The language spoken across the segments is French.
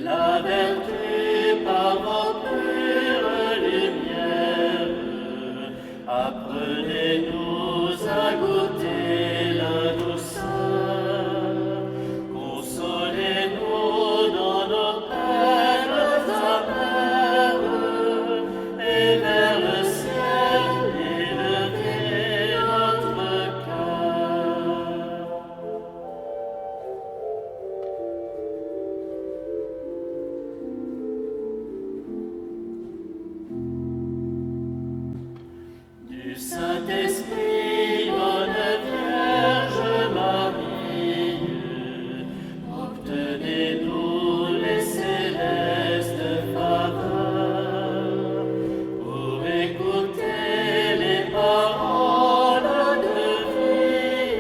la vertu par vos pures lumières, apprenez-nous à goûter la douceur, consolez-nous dans nos peines amères, et vers le ciel élevez notre cœur. Du Saint-Esprit, bonne Vierge Marie, obtenez-nous les célestes faveurs pour écouter les paroles de vie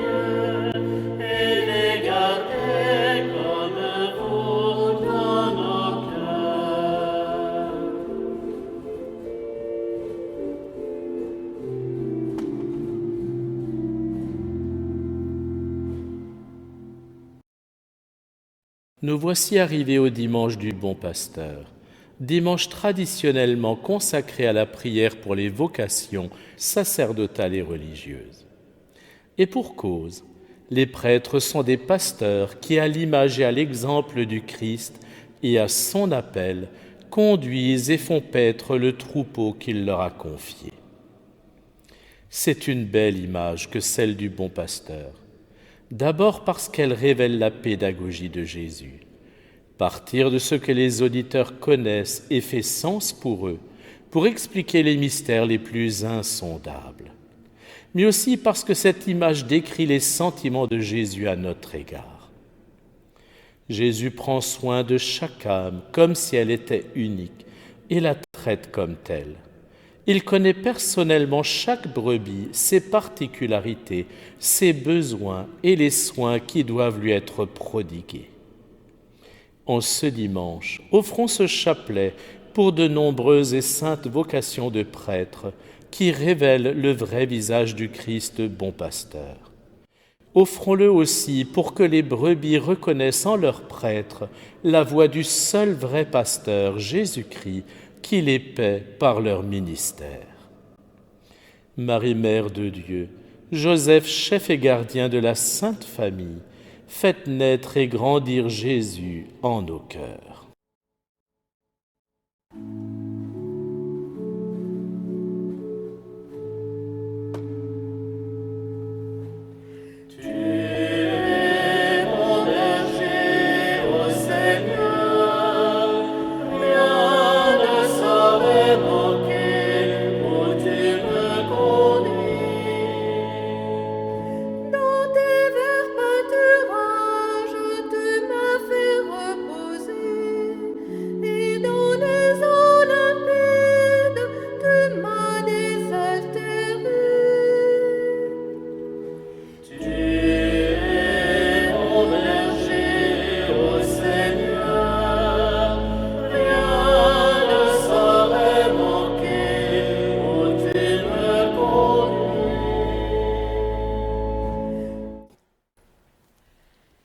et les garder comme vous dans nos cœurs. Nous voici arrivés au dimanche du Bon Pasteur, dimanche traditionnellement consacré à la prière pour les vocations sacerdotales et religieuses. Et pour cause, les prêtres sont des pasteurs qui, à l'image et à l'exemple du Christ et à son appel, conduisent et font paître le troupeau qu'il leur a confié. C'est une belle image que celle du Bon Pasteur. D'abord parce qu'elle révèle la pédagogie de Jésus. Partir de ce que les auditeurs connaissent et fait sens pour eux, pour expliquer les mystères les plus insondables. Mais aussi parce que cette image décrit les sentiments de Jésus à notre égard. Jésus prend soin de chaque âme comme si elle était unique et la traite comme telle. Il connaît personnellement chaque brebis, ses particularités, ses besoins et les soins qui doivent lui être prodigués. En ce dimanche, offrons ce chapelet pour de nombreuses et saintes vocations de prêtres qui révèlent le vrai visage du Christ bon pasteur. Offrons-le aussi pour que les brebis reconnaissent en leur prêtre la voix du seul vrai pasteur, Jésus-Christ, qui les paie par leur ministère. Marie, Mère de Dieu, Joseph, chef et gardien de la Sainte Famille, faites naître et grandir Jésus en nos cœurs.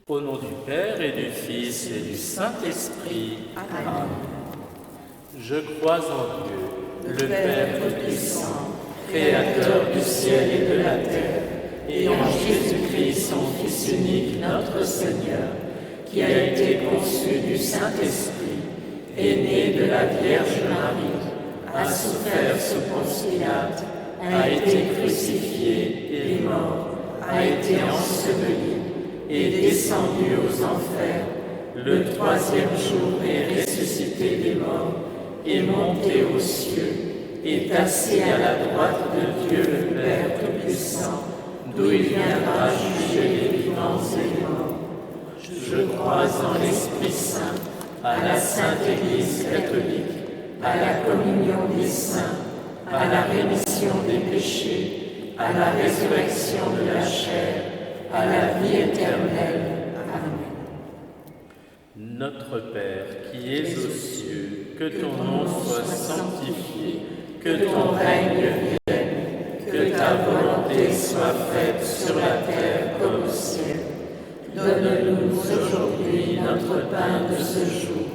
Au nom du Père et du Fils et du Saint-Esprit. Amen. Je crois en Dieu, le Père Tout-Puissant, Créateur du ciel et de la terre, et en Jésus-Christ, son Fils unique, notre Seigneur, qui a été conçu du Saint-Esprit, est né de la Vierge Marie, a souffert sous Ponce Pilate, a été crucifié et mort, a été enseveli, est descendu aux enfers, le troisième jour est ressuscité des morts, est monté aux cieux, est assis à la droite de Dieu le Père Tout-Puissant, d'où il viendra juger les vivants et les morts. Je crois en l'Esprit Saint, à la Sainte Église catholique, à la communion des saints, à la rémission des péchés, à la résurrection de la chair, à la vie éternelle. Amen. Notre Père, qui es aux cieux, que ton nom soit sanctifié, que ton règne vienne, que ta volonté soit faite sur la terre comme au ciel. Donne-nous aujourd'hui notre pain de ce jour.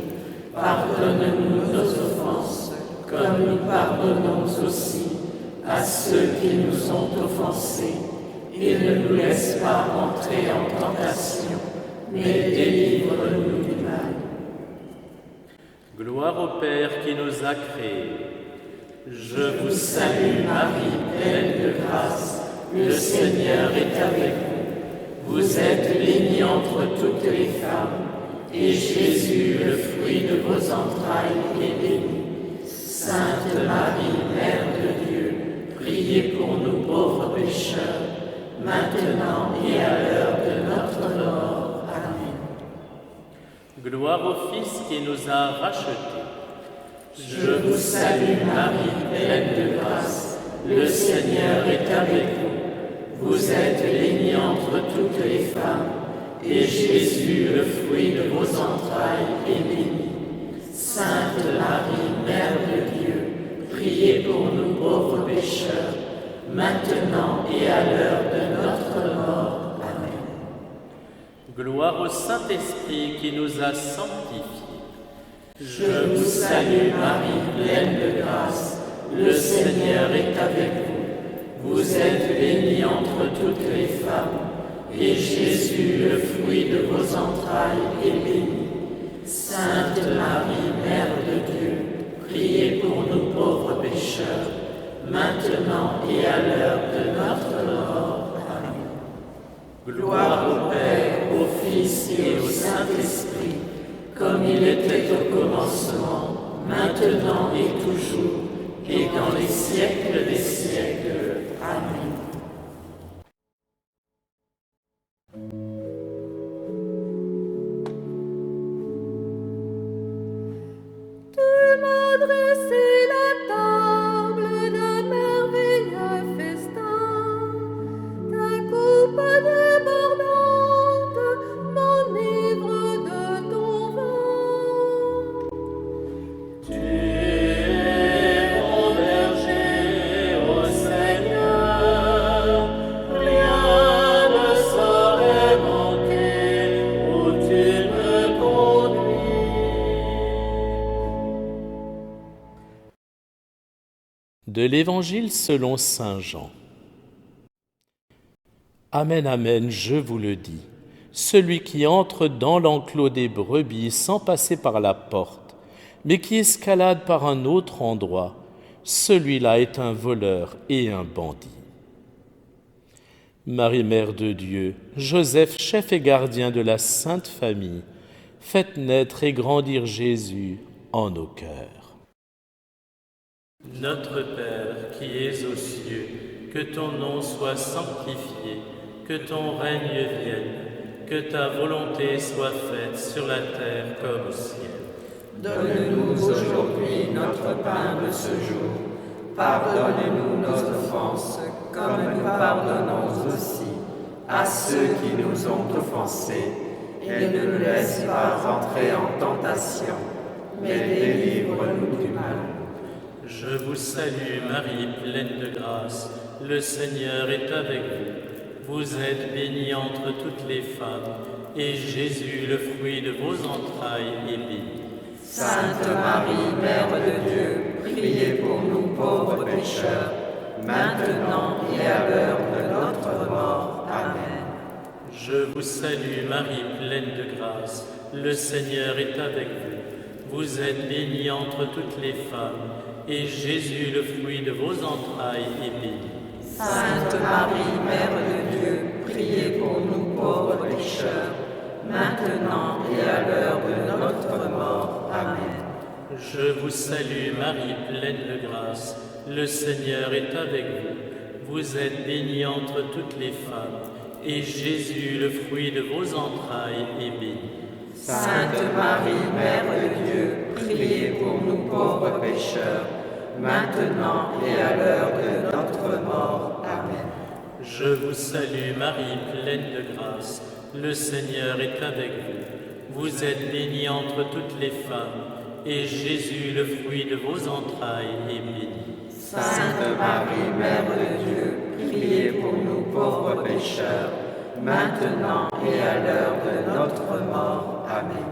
Pardonne-nous nos offenses, comme nous pardonnons aussi à ceux qui nous ont offensés. Et ne nous laisse pas entrer en tentation, mais délivre-nous du mal. Gloire au Père qui nous a créés. Je vous salue Marie, pleine de grâce, le Seigneur est avec vous. Vous êtes bénie entre toutes les femmes, et Jésus, le fruit de vos entrailles, est béni. Sainte Marie, Mère de Dieu, priez pour nous pauvres pécheurs, maintenant et à l'heure de notre mort. Amen. Gloire au Fils qui nous a rachetés. Je vous salue Marie, pleine de grâce, le Seigneur est avec vous. Vous êtes bénie entre toutes les femmes, et Jésus, le fruit de vos entrailles, est béni. Sainte Marie, Mère de Dieu, priez pour nous pauvres pécheurs, maintenant et à l'heure de notre mort. Amen. Gloire au Saint-Esprit qui nous a sanctifiés. Je vous salue Marie, pleine de grâce, le Seigneur est avec vous. Vous êtes bénie entre toutes les femmes, et Jésus, le fruit de vos entrailles, est béni. Sainte Marie, Mère de Dieu, priez pour nous pauvres pécheurs, maintenant et à l'heure de notre mort. Amen. Gloire au Père, au Fils et au Saint-Esprit, comme il était au commencement, maintenant et toujours, et dans les siècles des siècles. Amen. Tu m'as dressé la table d'un merveilleux festin, ta coupe débordante m'enivre de ton vin. Tu es mon berger, ô Seigneur, rien ne saurait manquer où tu me conduis. De l'Évangile selon saint Jean. Amen, amen, je vous le dis. Celui qui entre dans l'enclos des brebis sans passer par la porte, mais qui escalade par un autre endroit, celui-là est un voleur et un bandit. Marie, Mère de Dieu, Joseph, chef et gardien de la Sainte Famille, faites naître et grandir Jésus en nos cœurs. Notre Père qui es aux cieux, que ton nom soit sanctifié, que ton règne vienne, que ta volonté soit faite sur la terre comme au ciel. Donne-nous aujourd'hui notre pain de ce jour. Pardonne-nous nos offenses, comme nous pardonnons aussi à ceux qui nous ont offensés. Et ne nous laisse pas entrer en tentation, mais délivre-nous du mal. Je vous salue Marie, pleine de grâce, le Seigneur est avec vous. Vous êtes bénie entre toutes les femmes, et Jésus, le fruit de vos entrailles, est béni. Sainte Marie, Mère de Dieu, priez pour nous pauvres pécheurs, maintenant et à l'heure de notre mort. Amen. Je vous salue Marie, pleine de grâce, le Seigneur est avec vous. Vous êtes bénie entre toutes les femmes, et Jésus, le fruit de vos entrailles, est béni. Sainte Marie, Mère de Dieu, priez pour nous pauvres pécheurs, maintenant et à l'heure de notre mort. Amen. Je vous salue Marie, pleine de grâce, le Seigneur est avec vous. Vous êtes bénie entre toutes les femmes, et Jésus, le fruit de vos entrailles, est béni. Sainte Marie, Mère de Dieu, priez pour nous pauvres pécheurs, maintenant et à l'heure de notre mort. Amen. Je vous salue Marie, pleine de grâce, le Seigneur est avec vous. Vous êtes bénie entre toutes les femmes, et Jésus, le fruit de vos entrailles, est béni. Sainte Marie, Mère de Dieu, priez pour nous pauvres pécheurs, maintenant et à l'heure de notre mort. Amen.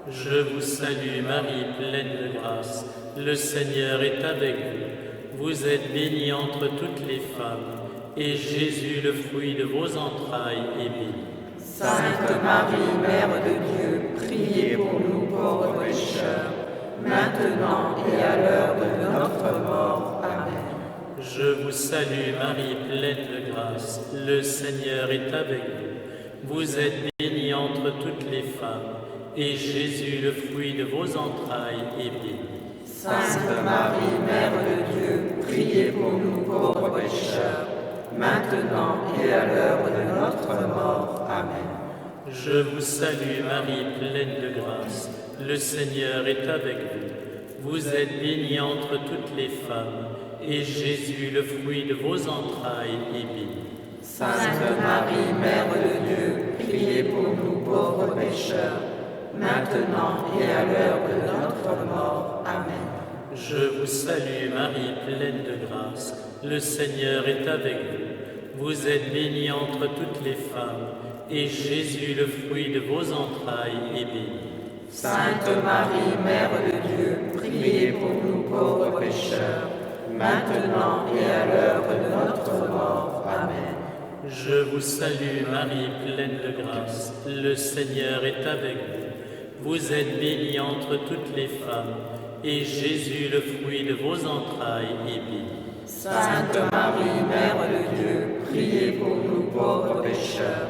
Je vous salue Marie, pleine de grâce, le Seigneur est avec vous. Vous êtes bénie entre toutes les femmes, et Jésus, le fruit de vos entrailles, est béni. Sainte Marie, Mère de Dieu, priez pour nous pauvres pécheurs, maintenant et à l'heure de notre mort. Amen. Je vous salue Marie, pleine de grâce, le Seigneur est avec vous. Vous êtes bénie entre toutes les femmes, et Jésus, le fruit de vos entrailles, est béni. Sainte Marie, Mère de Dieu, priez pour nous pauvres pécheurs, maintenant et à l'heure de notre mort. Amen. Je vous salue Marie, pleine de grâce, le Seigneur est avec vous. Vous êtes bénie entre toutes les femmes, et Jésus, le fruit de vos entrailles, est béni. Sainte Marie, Mère de Dieu, priez pour nous pauvres pécheurs, maintenant et à l'heure de notre mort. Amen. Je vous salue Marie, pleine de grâce, le Seigneur est avec vous. Vous êtes bénie entre toutes les femmes, et Jésus, le fruit de vos entrailles, est béni. Sainte Marie, Mère de Dieu, priez pour nous pauvres pécheurs, maintenant et à l'heure de notre mort. Amen. Je vous salue Marie, pleine de grâce, le Seigneur est avec vous. Vous êtes bénie entre toutes les femmes, et Jésus, le fruit de vos entrailles, est béni. Sainte Marie, Mère de Dieu, priez pour nous pauvres pécheurs,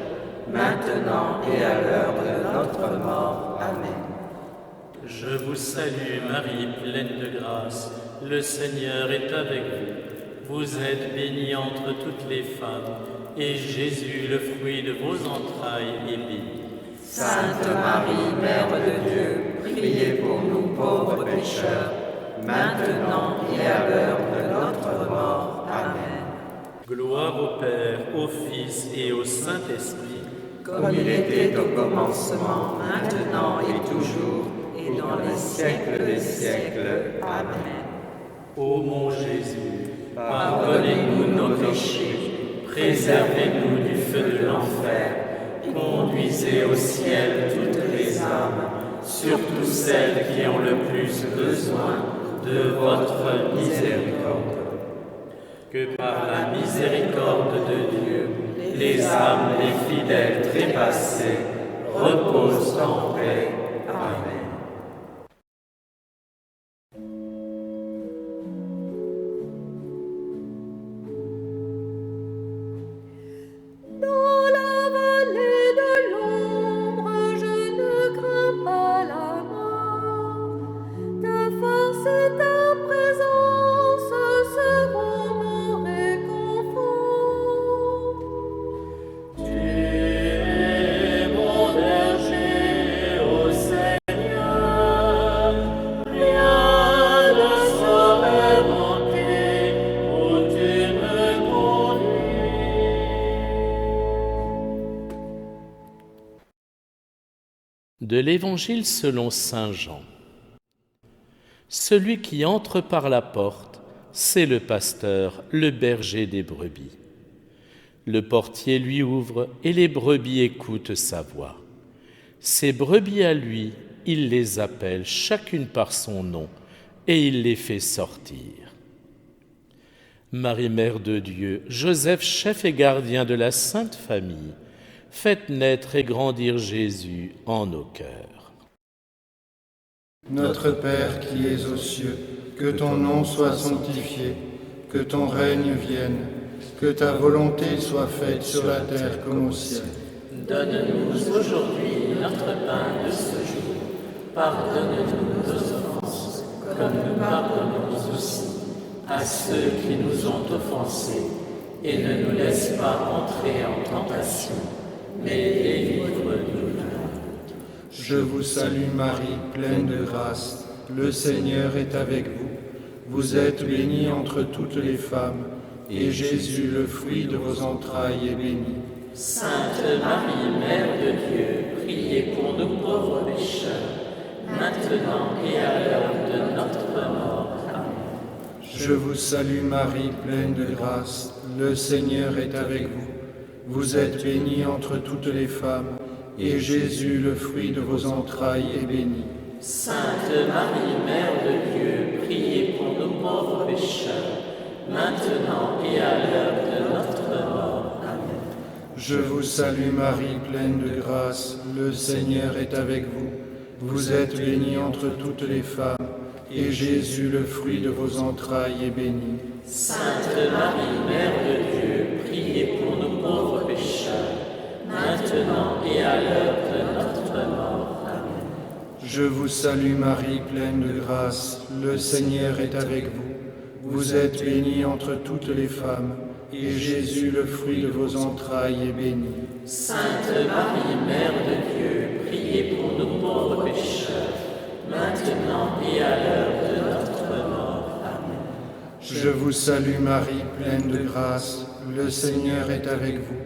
maintenant et à l'heure de notre mort. Amen. Je vous salue Marie, pleine de grâce, le Seigneur est avec vous. Vous êtes bénie entre toutes les femmes, et Jésus, le fruit de vos entrailles, est béni. Sainte Marie, Mère de Dieu, priez pour nous pauvres pécheurs, maintenant et à l'heure de notre mort. Amen. Gloire au Père, au Fils et au Saint-Esprit, comme il était au commencement, maintenant et toujours, et dans les siècles des siècles. Amen. Ô mon Jésus, pardonnez-nous nos péchés, préservez-nous du feu de l'enfer, conduisez au ciel toutes les âmes, surtout celles qui ont le plus besoin de votre miséricorde. Que par la miséricorde de Dieu, les âmes des fidèles trépassés reposent en paix. Amen. Dans la vallée de l'ombre, je ne crains pas la mort. Ta force et ta présence seront mon réconfort. Tu es mon berger, ô Seigneur, rien ne saurait manquer où tu me conduis. De l'Évangile selon saint Jean. Celui qui entre par la porte, c'est le pasteur, le berger des brebis. Le portier lui ouvre et les brebis écoutent sa voix. Ses brebis à lui, il les appelle chacune par son nom et il les fait sortir. Marie, Mère de Dieu, Joseph, chef et gardien de la Sainte Famille, faites naître et grandir Jésus en nos cœurs. Notre Père qui es aux cieux, que ton nom soit sanctifié, que ton règne vienne, que ta volonté soit faite sur la terre comme au ciel. Donne-nous aujourd'hui notre pain de ce jour. Pardonne-nous nos offenses, comme nous pardonnons aussi à ceux qui nous ont offensés. Et ne nous laisse pas entrer en tentation, mais délivre-nous du mal. Je vous salue Marie, pleine de grâce, le Seigneur est avec vous. Vous êtes bénie entre toutes les femmes, et Jésus, le fruit de vos entrailles, est béni. Sainte Marie, Mère de Dieu, priez pour nous pauvres pécheurs, maintenant et à l'heure de notre mort. Amen. Je vous salue Marie, pleine de grâce, le Seigneur est avec vous. Vous êtes bénie entre toutes les femmes, et Jésus, le fruit de vos entrailles, est béni. Sainte Marie, Mère de Dieu, priez pour nous pauvres pécheurs, maintenant et à l'heure de notre mort. Amen. Je vous salue Marie, pleine de grâce, le Seigneur est avec vous. Vous êtes bénie entre toutes les femmes, et Jésus, le fruit de vos entrailles, est béni. Sainte Marie, Mère de Dieu, priez pour nous pauvres pécheurs, maintenant et à l'heure de notre mort. Amen. Je vous salue Marie, pleine de grâce, le Seigneur est avec vous. Vous êtes bénie entre toutes les femmes, et Jésus, le fruit de vos entrailles, est béni. Sainte Marie, Mère de Dieu, priez pour nous pauvres pécheurs, maintenant et à l'heure de notre mort. Amen. Je vous salue Marie, pleine de grâce, le Seigneur est avec vous.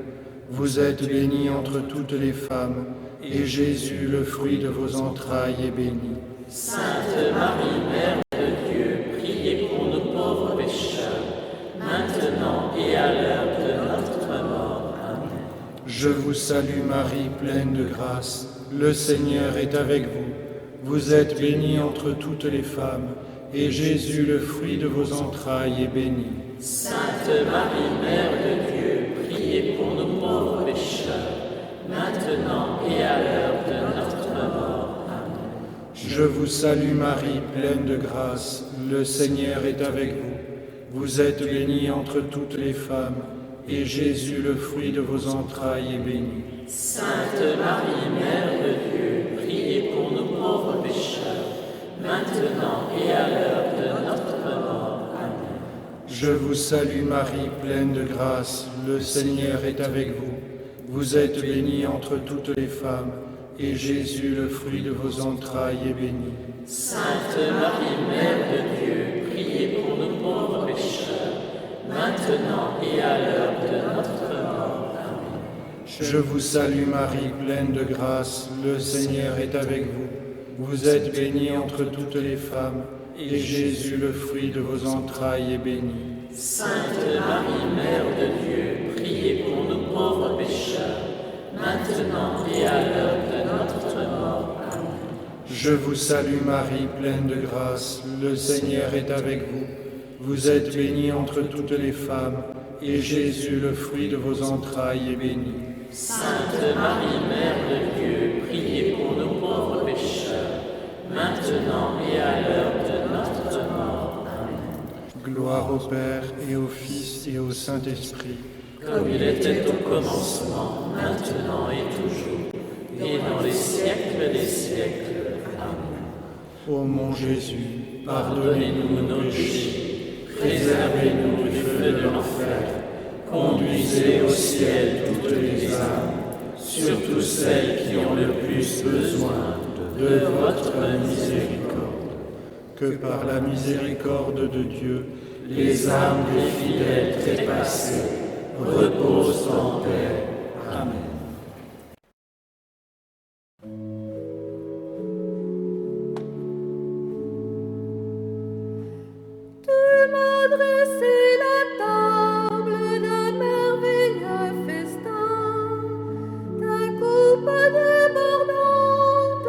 Vous êtes bénie entre toutes les femmes, et Jésus, le fruit de vos entrailles, est béni. Sainte Marie, Mère de Dieu, priez pour nous pauvres pécheurs, maintenant et à l'heure de notre mort. Amen. Je vous salue Marie, pleine de grâce, le Seigneur est avec vous. Vous êtes bénie entre toutes les femmes, et Jésus, le fruit de vos entrailles, est béni. Sainte Marie, Mère de Dieu, priez pour nous pauvres pécheurs, maintenant et à l'heure de notre mort. Amen. Je vous salue Marie, pleine de grâce, le Seigneur est avec vous. Vous êtes bénie entre toutes les femmes, et Jésus, le fruit de vos entrailles, est béni. Sainte Marie, Mère de Dieu, priez pour nous pauvres pécheurs, maintenant et à l'heure de notre mort. Amen. Je vous salue Marie, pleine de grâce, le Seigneur est avec vous. Vous êtes bénie entre toutes les femmes, et Jésus, le fruit de vos entrailles, est béni. Sainte Marie, Mère de Dieu, priez pour nous pauvres pécheurs, maintenant et à l'heure de notre mort. Amen. Je vous salue Marie, pleine de grâce, le Seigneur est avec vous. Vous êtes bénie entre toutes les femmes, et Jésus, le fruit de vos entrailles, est béni. Sainte Marie, Mère de Dieu, priez pour nous pauvres pécheurs, maintenant et à l'heure de notre mort. Amen. Je vous salue Marie, pleine de grâce, le Seigneur est avec vous. Vous êtes bénie entre toutes les femmes, et Jésus, le fruit de vos entrailles, est béni. Sainte Marie, Mère de Dieu, priez pour nous pauvres pécheurs, maintenant et à l'heure de notre mort. Amen. Gloire au Père, et au Fils, et au Saint-Esprit. Comme il était au commencement, maintenant et toujours, et dans les siècles des siècles. Amen. Ô mon Jésus, Pardonnez-nous nos péchés, préservez-nous du feu de l'enfer, conduisez au ciel toutes les âmes, surtout celles qui ont le plus besoin de votre miséricorde. que par la miséricorde de Dieu, Les âmes des fidèles trépassés reposent en paix. Amen. Tu m'as dressé la table d'un merveilleux festin, ta coupe débordante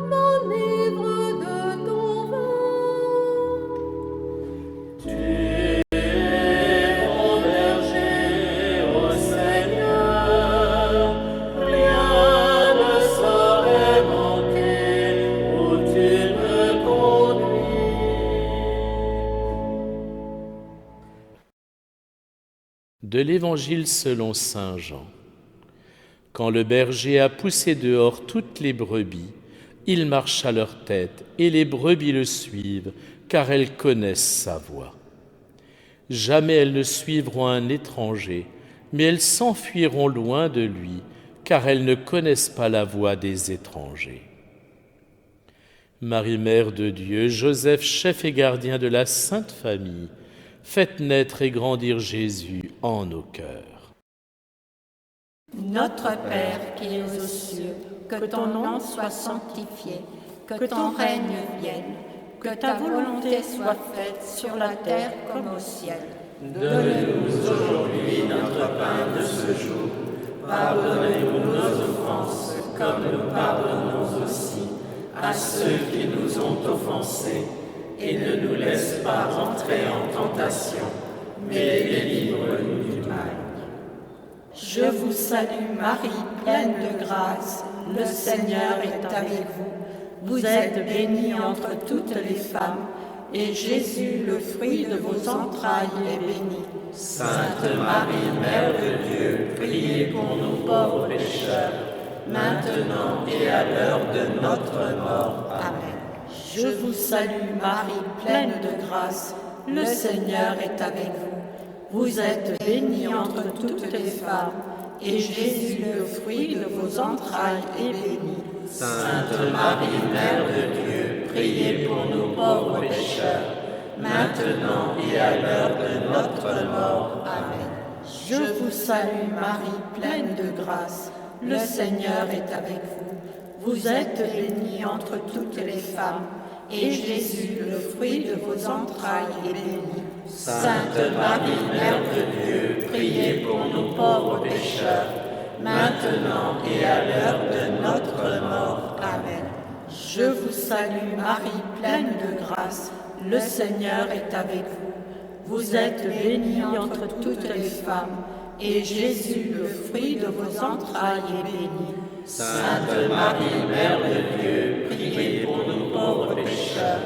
m'enivre de ton vin. Tu es mon berger, ô Seigneur, rien ne saurait manquer où tu me conduis. De l'Évangile selon saint Jean. Quand le berger a poussé dehors toutes les brebis, il marche à leur tête, et les brebis le suivent, car elles connaissent sa voix. Jamais elles ne suivront un étranger, mais elles s'enfuiront loin de lui, car elles ne connaissent pas la voix des étrangers. Marie, Mère de Dieu, Joseph, chef et gardien de la Sainte Famille, faites naître et grandir Jésus en nos cœurs. Notre Père qui es aux cieux, que ton nom soit sanctifié, que ton règne vienne, que ta volonté soit faite sur la terre comme au ciel. Donne-nous aujourd'hui notre pain de ce jour. Pardonnez-nous nos offenses, comme nous pardonnons aussi à ceux qui nous ont offensés, et ne nous laisse pas entrer en tentation, mais délivre-nous du mal. Je vous salue Marie, pleine de grâce, le Seigneur est avec vous. Vous êtes bénie entre toutes les femmes, et Jésus, le fruit de vos entrailles, est béni. Sainte Marie, Mère de Dieu, priez pour nous pauvres pécheurs, maintenant et à l'heure de notre mort. Amen. Je vous salue Marie, pleine de grâce, le Seigneur est avec vous. Vous êtes bénie entre toutes les femmes, et Jésus, le fruit de vos entrailles, est béni. Sainte Marie, Mère de Dieu, priez pour nous pauvres pécheurs, maintenant et à l'heure de notre mort. Amen. Je vous salue Marie, pleine de grâce, le Seigneur est avec vous. Vous êtes bénie entre toutes les femmes, et Jésus, le fruit de vos entrailles, est béni. Sainte Marie, Mère de Dieu, priez pour nous pauvres pécheurs, maintenant et à l'heure de notre mort. Amen. Je vous salue Marie, pleine de grâce, le Seigneur est avec vous. Vous êtes bénie entre toutes les femmes, et Jésus, le fruit de vos entrailles, est béni. Sainte Marie, Mère de Dieu, priez pour nous pauvres pécheurs,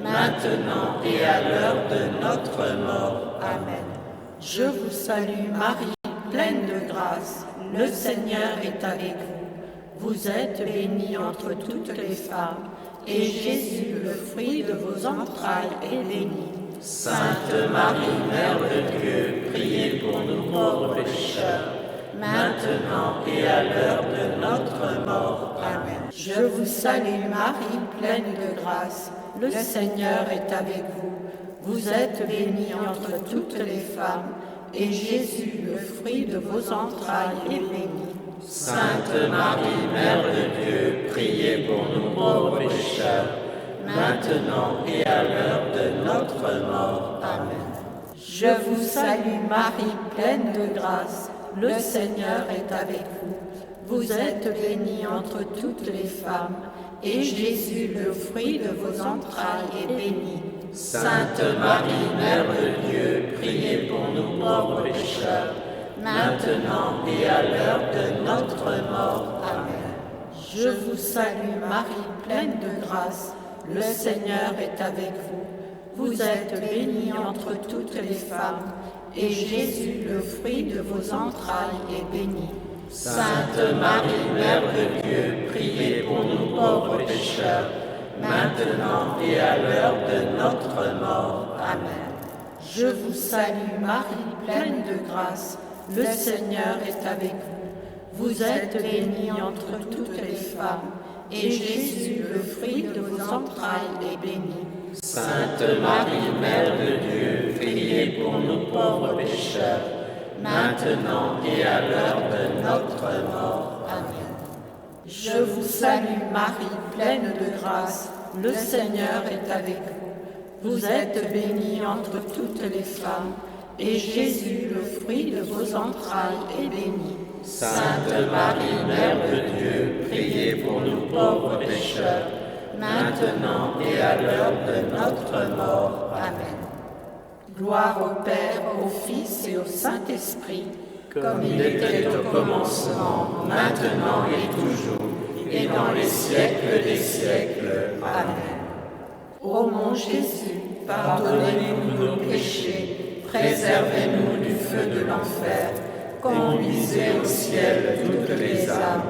maintenant et à l'heure de notre mort. Amen. Je vous salue Marie, pleine de grâce, le Seigneur est avec vous. Vous êtes bénie entre toutes les femmes, et Jésus, le fruit de vos entrailles, est béni. Sainte Marie, Mère de Dieu, priez pour nous pauvres pécheurs, maintenant et à l'heure de notre mort. Amen. Je vous salue Marie, pleine de grâce, le Seigneur est avec vous. Vous êtes bénie entre toutes les femmes, et Jésus, le fruit de vos entrailles, est béni. Sainte Marie, Mère de Dieu, priez pour nous pauvres pécheurs, maintenant et à l'heure de notre mort. Amen. Je vous salue Marie, pleine de grâce, le Seigneur est avec vous. Vous êtes bénie entre toutes les femmes, et Jésus, le fruit de vos entrailles, est béni. Sainte Marie, Mère de Dieu, priez pour nous pauvres pécheurs, maintenant et à l'heure de notre mort. Amen. Je vous salue Marie, pleine de grâce, le Seigneur est avec vous. Vous êtes bénie entre toutes les femmes, et Jésus, le fruit de vos entrailles, est béni. Sainte Marie, Mère de Dieu, priez pour nous pauvres pécheurs, maintenant et à l'heure de notre mort. Amen. Je vous salue Marie, pleine de grâce, le Seigneur est avec vous. Vous êtes bénie entre toutes les femmes, et Jésus, le fruit de vos entrailles, est béni. Sainte Marie, Mère de Dieu, priez pour nous pauvres pécheurs, maintenant et à l'heure de notre mort. Amen. Je vous salue Marie, pleine de grâce, le Seigneur est avec vous. Vous êtes bénie entre toutes les femmes, et Jésus, le fruit de vos entrailles, est béni. Sainte Marie, Mère de Dieu, priez pour nous pauvres pécheurs, maintenant et à l'heure de notre mort. Amen. Gloire au Père, au Fils et au Saint-Esprit, comme il était au commencement, maintenant et toujours, et dans les siècles des siècles. Amen. Ô mon Jésus, Pardonnez-nous nos péchés, préservez-nous du feu de l'enfer, conduisez au ciel toutes les âmes,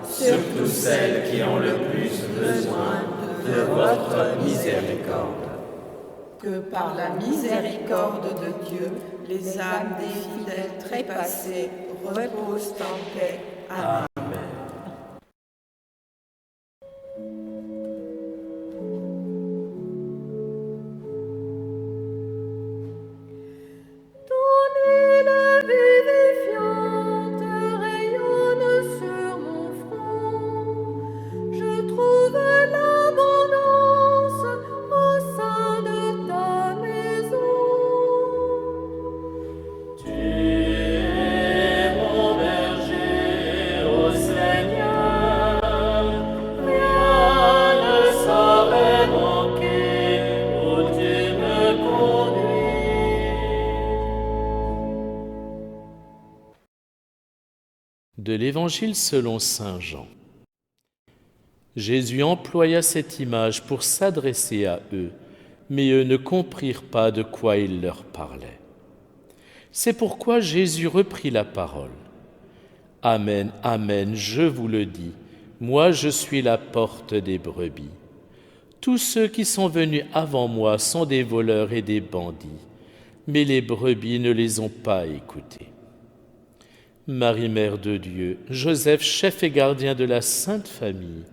surtout celles qui ont le plus besoin de votre miséricorde. que par la miséricorde de Dieu, les âmes des fidèles trépassés reposent en paix. Amen. Ton huile vivifiante rayonne sur mon front. Je trouve l'abondance au sein de ta maison. Tu es mon berger, ô De l'Évangile selon saint Jean. Jésus employa cette image pour s'adresser à eux, mais eux ne comprirent pas de quoi il leur parlait. C'est pourquoi Jésus reprit la parole. « Amen, amen, je vous le dis, moi je suis la porte des brebis. Tous ceux qui sont venus avant moi sont des voleurs et des bandits, mais les brebis ne les ont pas écoutés. » Marie, Mère de Dieu, Joseph, chef et gardien de la Sainte Famille,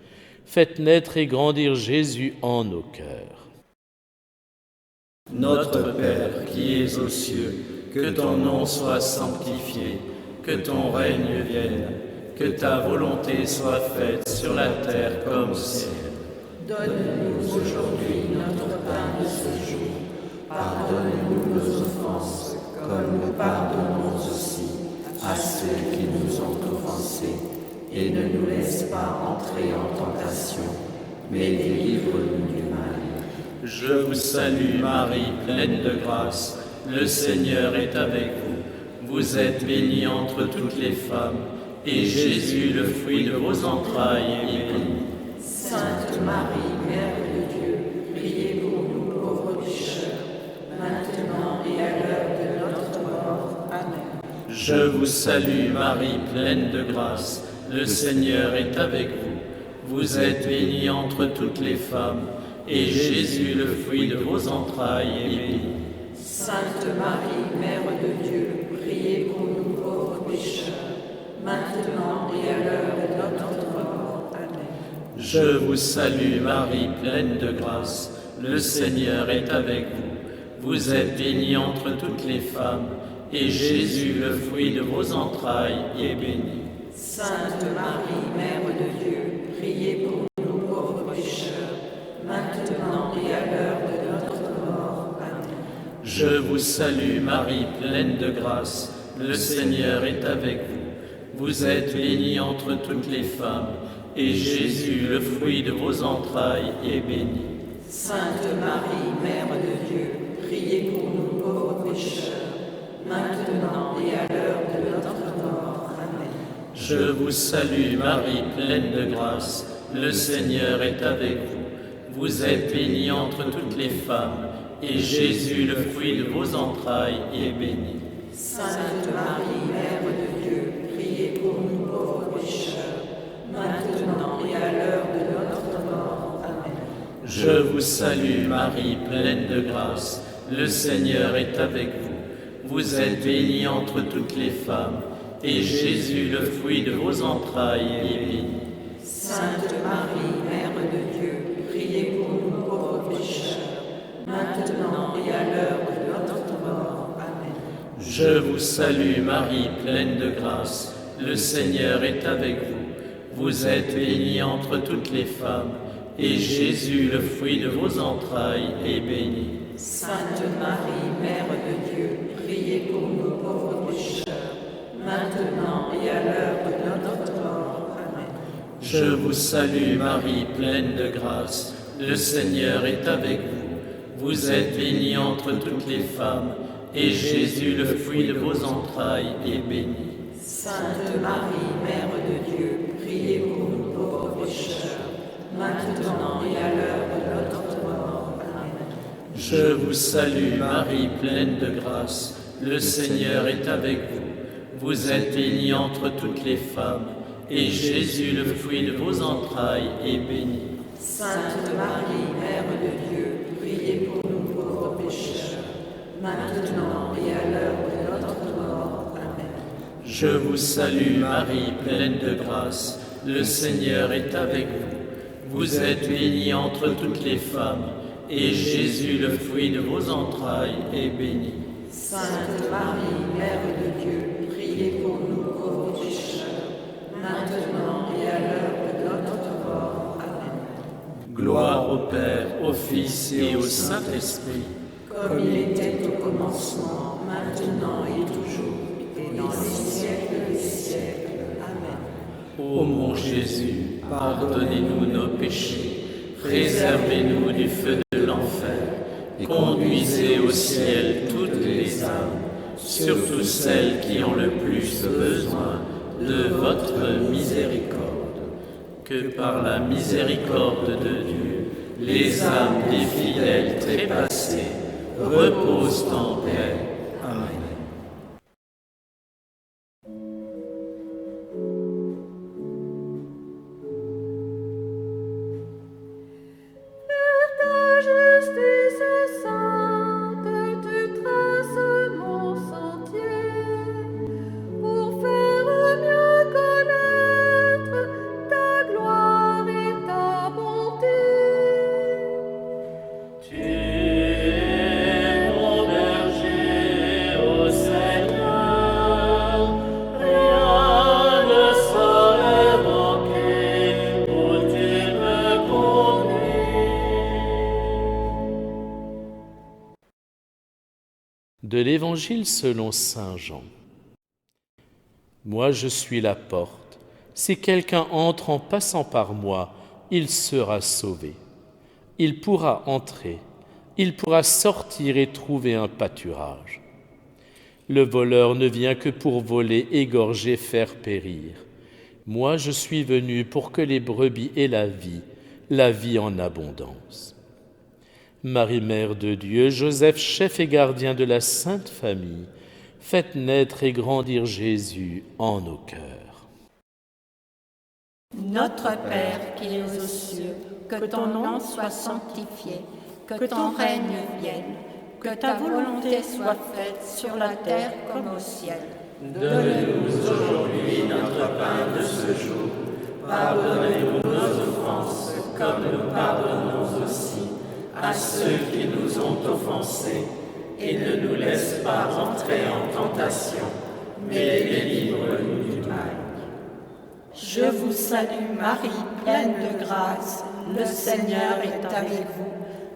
faites naître et grandir Jésus en nos cœurs. Notre Père qui es aux cieux, que ton nom soit sanctifié, que ton règne vienne, que ta volonté soit faite sur la terre comme au ciel. Donne-nous aujourd'hui notre pain de ce jour. Pardonne-nous nos offenses, comme nous pardonnons aussi à ceux qui nous ont offensés. Et ne nous laisse pas entrer en tentation, mais délivre-nous du mal. Je vous salue Marie, pleine de grâce, le Seigneur est avec vous. Vous êtes bénie entre toutes les femmes, et Jésus, le fruit de vos entrailles, est béni. Sainte Marie, Mère de Dieu, priez pour nous pauvres pécheurs, maintenant et à l'heure de notre mort. Amen. Je vous salue Marie, pleine de grâce, le Seigneur est avec vous. Vous êtes bénie entre toutes les femmes, et Jésus, le fruit de vos entrailles, est béni. Sainte Marie, Mère de Dieu, priez pour nous pauvres pécheurs, maintenant et à l'heure de notre mort. Amen. Je vous salue Marie, pleine de grâce, le Seigneur est avec vous. Vous êtes bénie entre toutes les femmes, et Jésus, le fruit de vos entrailles, est béni. Sainte Marie, Mère de Dieu, priez pour nous pauvres pécheurs, maintenant et à l'heure de notre mort. Amen. Je vous salue Marie, pleine de grâce, le Seigneur est avec vous. Vous êtes bénie entre toutes les femmes, et Jésus, le fruit de vos entrailles, est béni. Sainte Marie, Mère de Dieu, priez pour nous pauvres pécheurs, maintenant et à l'heure de notre mort. Amen. Je vous salue Marie, pleine de grâce, le Seigneur est avec vous. Vous êtes bénie entre toutes les femmes, et Jésus, le fruit de vos entrailles, est béni. Sainte Marie, Mère de Dieu, priez pour nous pauvres pécheurs, maintenant et à l'heure de notre mort. Amen. Je vous salue Marie, pleine de grâce, le Seigneur est avec vous. Vous êtes bénie entre toutes les femmes, et Jésus, le fruit de vos entrailles, est béni. Sainte Marie, Mère de Dieu, priez pour nous pauvres pécheurs, maintenant et à l'heure de notre mort. Amen. Je vous salue Marie, pleine de grâce, le Seigneur est avec vous. Vous êtes bénie entre toutes les femmes, et Jésus, le fruit de vos entrailles, est béni. Sainte Marie, Mère de Dieu, priez pour nous pauvres pécheurs, maintenant et à l'heure de notre mort. Amen. Je vous salue Marie, pleine de grâce, le Seigneur est avec vous. Vous êtes bénie entre toutes les femmes, et Jésus, le fruit de vos entrailles, est béni. Sainte Marie, Mère de Dieu, priez pour nous pauvres pécheurs, maintenant et à l'heure de notre mort. Amen. Je vous salue Marie, pleine de grâce, le Seigneur est avec vous. Vous êtes bénie entre toutes les femmes, et Jésus, le fruit de vos entrailles, est béni. Sainte Marie, Mère de Dieu, priez pour nous pauvres pécheurs, maintenant et à l'heure de notre mort. Amen. Je vous salue Marie, pleine de grâce, le Seigneur est avec vous. Vous êtes bénie entre toutes les femmes, et Jésus, le fruit de vos entrailles, est béni. Sainte Marie, Mère de Dieu, priez pour nous pauvres pécheurs, maintenant et à l'heure de notre mort. Amen. Gloire au Père, au Fils et au Saint-Esprit, comme il était au commencement, maintenant et toujours, et dans les siècles des siècles. Amen. Ô mon Jésus, pardonnez-nous nos péchés, préservez-nous du feu de l'enfer, conduisez au ciel toutes les âmes, surtout celles qui ont le plus besoin de votre miséricorde. Que par la miséricorde de Dieu, les âmes des fidèles trépassés reposent en paix. Amen. De l'Évangile selon saint Jean. Moi je suis la porte. Si quelqu'un entre en passant par moi, il sera sauvé. Il pourra entrer, il pourra sortir et trouver un pâturage. Le voleur ne vient que pour voler, égorger, faire périr. Moi je suis venu pour que les brebis aient la vie en abondance. Marie, Mère de Dieu, Joseph, chef et gardien de la Sainte Famille, faites naître et grandir Jésus en nos cœurs. Notre Père qui es aux cieux, que ton nom soit sanctifié, que ton règne vienne, que ta volonté soit faite sur la terre comme au ciel. Donne-nous aujourd'hui notre pain de ce jour. Pardonnez-nous nos offenses, comme nous pardonnons aussi à ceux qui nous ont offensés, et ne nous laisse pas entrer en tentation, mais délivre-nous du mal. Je vous salue Marie, pleine de grâce, le Seigneur est avec vous.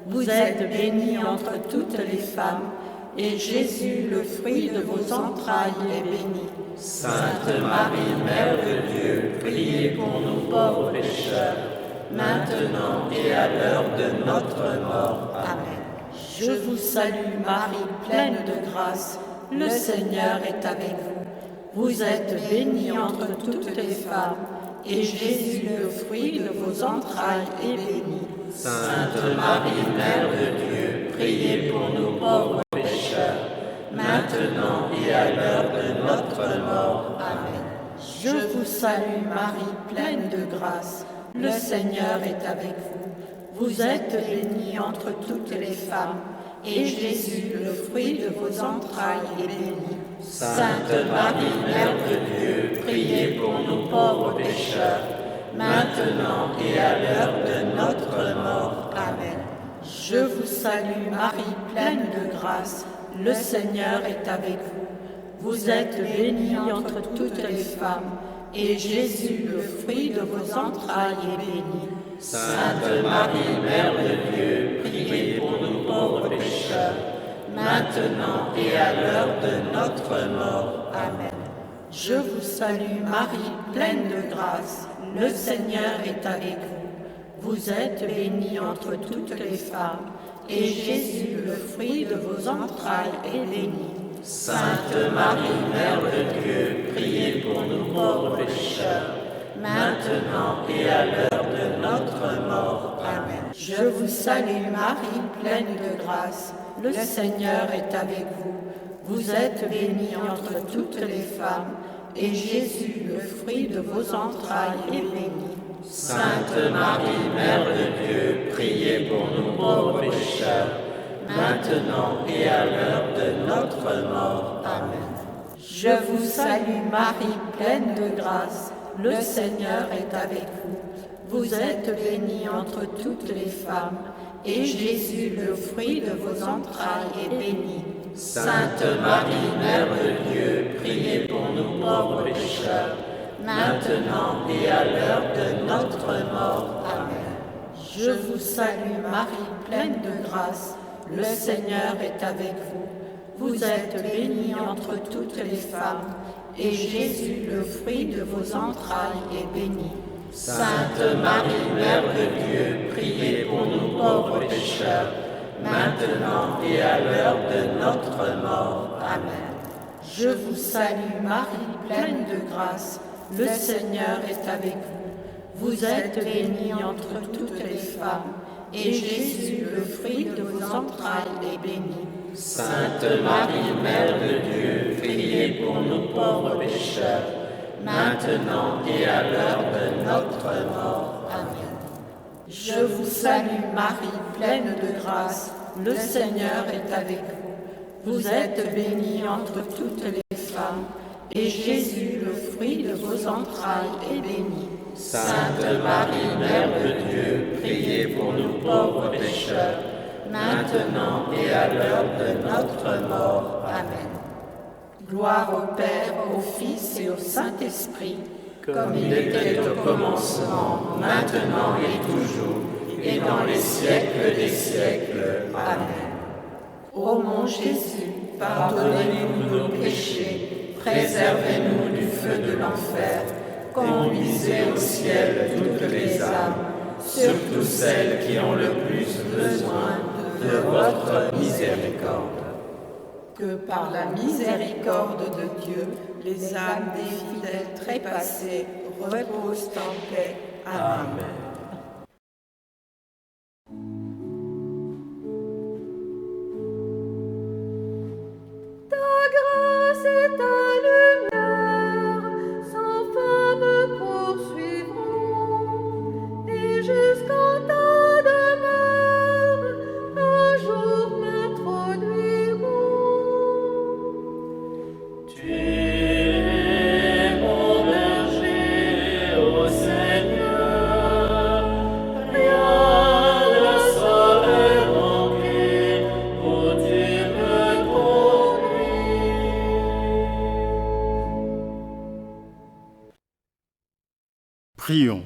Vous êtes bénie entre toutes les femmes, et Jésus, le fruit de vos entrailles, est béni. Sainte Marie, Mère de Dieu, priez pour nous pauvres pécheurs, maintenant et à l'heure de notre mort. Amen. Je vous salue Marie, pleine de grâce, le Seigneur est avec vous. Vous êtes bénie entre toutes les femmes, et Jésus, le fruit de vos entrailles, est béni. Sainte Marie, Mère de Dieu, priez pour nous pauvres pécheurs, maintenant et à l'heure de notre mort. Amen. Je vous salue Marie, pleine de grâce, le Seigneur est avec vous. Vous êtes bénie entre toutes les femmes, et Jésus, le fruit de vos entrailles, est béni. Sainte Marie, Mère de Dieu, priez pour nous pauvres pécheurs, maintenant et à l'heure de notre mort. Amen. Je vous salue Marie, pleine de grâce, le Seigneur est avec vous. Vous êtes bénie entre toutes les femmes, et Jésus, le fruit de vos entrailles, est béni. Sainte Marie, Mère de Dieu, priez pour nous pauvres pécheurs, maintenant et à l'heure de notre mort. Amen. Je vous salue Marie, pleine de grâce, le Seigneur est avec vous. Vous êtes bénie entre toutes les femmes, et Jésus, le fruit de vos entrailles, est béni. Sainte Marie, Mère de Dieu, priez pour nous pauvres pécheurs, maintenant et à l'heure de notre mort. Amen. Je vous salue Marie, pleine de grâce, le Seigneur est avec vous. Vous êtes bénie entre toutes les femmes, et Jésus, le fruit de vos entrailles, est béni. Sainte Marie, Mère de Dieu, priez pour nous pauvres pécheurs, maintenant et à l'heure de notre mort. Amen. Je vous salue Marie, pleine de grâce, le Seigneur est avec vous. Vous êtes bénie entre toutes les femmes, et Jésus, le fruit de vos entrailles, est béni. Sainte Marie, Mère de Dieu, priez pour nous pauvres pécheurs, maintenant et à l'heure de notre mort. Amen. Je vous salue Marie, pleine de grâce, le Seigneur est avec vous. Vous êtes bénie entre toutes les femmes, et Jésus, le fruit de vos entrailles, est béni. Sainte Marie, Mère de Dieu, priez pour nous pauvres pécheurs, maintenant et à l'heure de notre mort. Amen. Je vous salue Marie, pleine de grâce, le Seigneur est avec vous. Vous êtes bénie entre toutes les femmes, et Jésus, le fruit de vos entrailles, est béni. Sainte Marie, Mère de Dieu, priez pour nous pauvres pécheurs, maintenant et à l'heure de notre mort. Amen. Je vous salue Marie, pleine de grâce, le Seigneur est avec vous. Vous êtes bénie entre toutes les femmes, et Jésus, le fruit de vos entrailles, est béni. Sainte Marie, Mère de Dieu, priez pour nous pauvres pécheurs, maintenant et à l'heure de notre mort. Amen. Gloire au Père, au Fils et au Saint-Esprit, comme il était au commencement, maintenant et toujours, et dans les siècles des siècles. Amen. Ô mon Jésus, Pardonnez-nous nos péchés, préservez-nous du feu de l'enfer, conduisez au ciel toutes les âmes, surtout celles qui ont le plus besoin de votre miséricorde. que par la miséricorde de Dieu, les âmes des fidèles trépassés reposent en paix. Amen. Ta grâce et ta lumière sans fin me poursuivront, et jusqu'en ta demeure un jour m'introduiront. Tu es mon berger, ô Seigneur, rien ne saurait manquer où tu me conduis. Prions.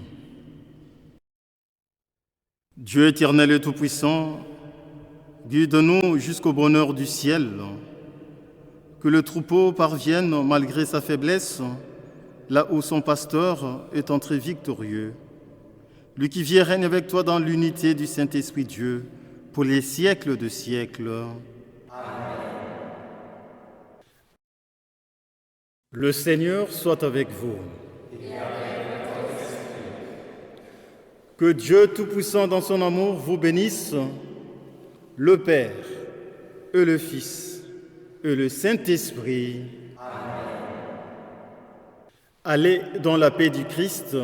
Dieu éternel et tout-puissant, guide-nous jusqu'au bonheur du ciel, que le troupeau parvienne, malgré sa faiblesse, là où son pasteur est entré victorieux. Lui qui vit et règne avec toi dans l'unité du Saint-Esprit Dieu, pour les siècles de siècles. Amen. Le Seigneur soit avec vous. Que Dieu Tout-Puissant dans son amour vous bénisse, le Père et le Fils et le Saint-Esprit. Amen. Allez dans la paix du Christ.